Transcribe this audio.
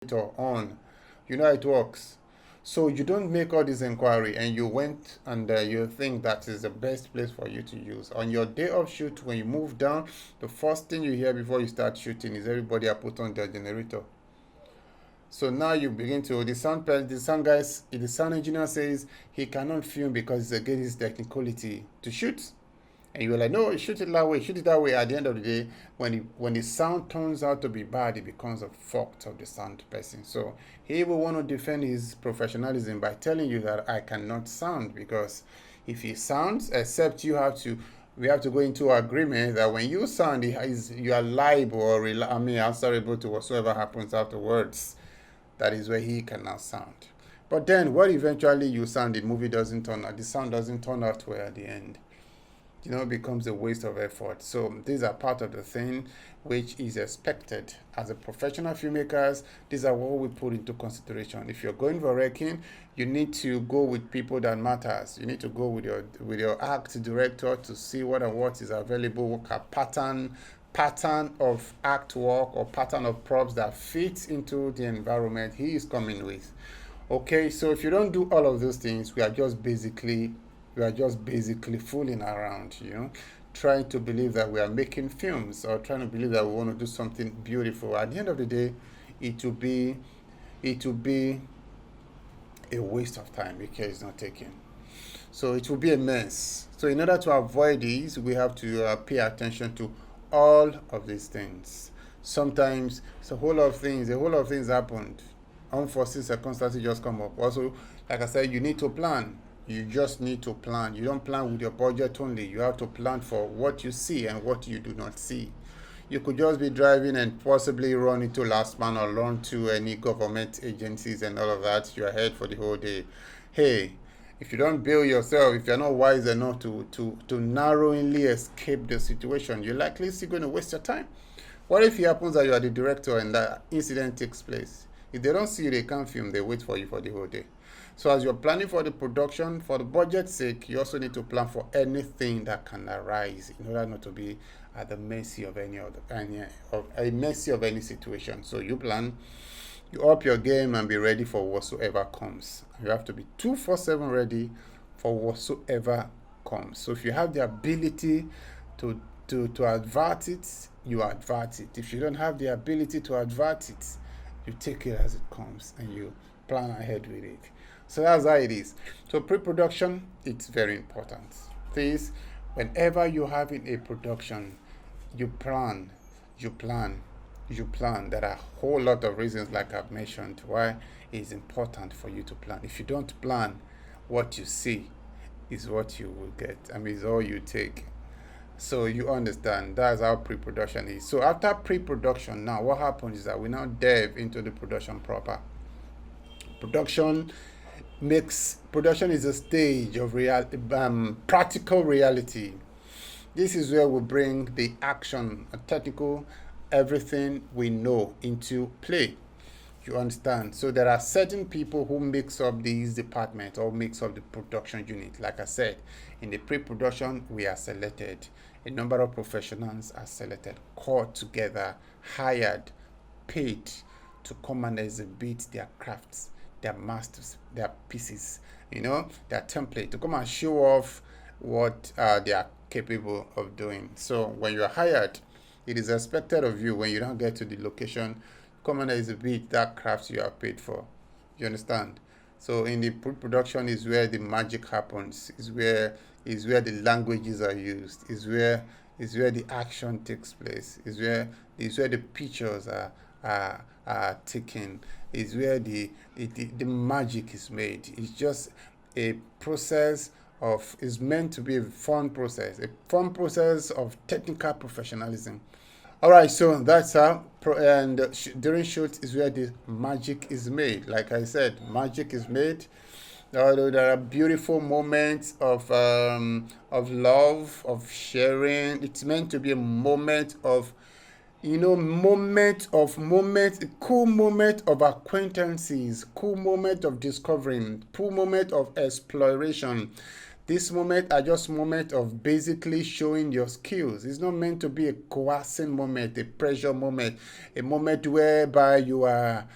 on. You know how it works. So you don't make all this inquiry and you went and you think that is the best place for you to use. On your day of shoot, when you move down, the first thing you hear before you start shooting is everybody are put on their generator. So now you begin to the sound engineer says he cannot film because it's against his technicality to shoot. And you were like, no, shoot it that way, shoot it that way. At the end of the day, when the sound turns out to be bad, it becomes a fault of the sound person. So he will want to defend his professionalism by telling you that I cannot sound, because if he sounds, except we have to go into agreement that when you sound, you are liable or answerable to whatsoever happens afterwards. That is where he cannot sound. But then, what eventually you sound, the sound doesn't turn out well at the end. It becomes a waste of effort. So these are part of the thing which is expected as a professional filmmakers. These are what we put into consideration. If you're going for wrecking, you need to go with people that matters. You need to go with your act director to see what is available, what a pattern of act work or pattern of props that fits into the environment he is coming with. Okay, so if you don't do all of those things, we are just basically fooling around, trying to believe that we are making films or trying to believe that we want to do something beautiful. At the end of the day, it will be a waste of time because it's not taken. So it will be a mess. So in order to avoid these, we have to pay attention to all of these things. Sometimes it's a whole lot of things happened. Unforeseen circumstances just come up. Also, like I said, you need to plan. You just need to plan. You don't plan with your budget only. You have to plan for what you see and what you do not see. You could just be driving and possibly run into last man or run to any government agencies and all of that. You're ahead for the whole day. Hey, if you don't build yourself, if you're not wise enough to narrowly escape the situation, you're likely still going to waste your time. What if it happens that you are the director and that incident takes place? If they don't see you, they can't film. They wait for you for the whole day. So as you're planning for the production, for the budget's sake, you also need to plan for anything that can arise in order not to be at the mercy of any situation. So you plan, you up your game and be ready for whatsoever comes. You have to be 24/7 ready for whatsoever comes. So if you have the ability to advert it, you advert it. If you don't have the ability to advert it, you take it as it comes and you plan ahead with it. So that's how it is. So pre-production, it's very important. Please, whenever you're having a production, you plan. There are a whole lot of reasons, like I've mentioned, why it's important for you to plan. If you don't plan, what you see is what you will get. It's all you take. So you understand, that's how pre-production is. So after pre-production, now what happens is that we now delve into the production proper. Production is a stage of practical reality. This is where we bring the action, technical, everything we know into play. You understand? So there are certain people who makes up these departments or makes up the production unit. Like I said, in the pre-production, we are selected. A number of professionals are selected, called together, hired, paid to come and exhibit their crafts, their masters, their pieces, their template, to come and show off what they are capable of doing. So when you are hired, it is expected of you, when you don't get to the location, come and exhibit that craft you are paid for. You understand? So in the pre-production is where the magic happens, is where the languages are used, is where the action takes place, is where the pictures are taken, is where the magic is made. It's just a process is meant to be a fun process of technical professionalism. All right, so that's how, during shoot is where the magic is made. Like I said, magic is made. Although there are beautiful moments of love, of sharing. It's meant to be a moment of, a cool moment of acquaintances, cool moment of discovering, cool moment of exploration. This moment are just moment of basically showing your skills. It's not meant to be a coercing moment, a pressure moment, a moment whereby you are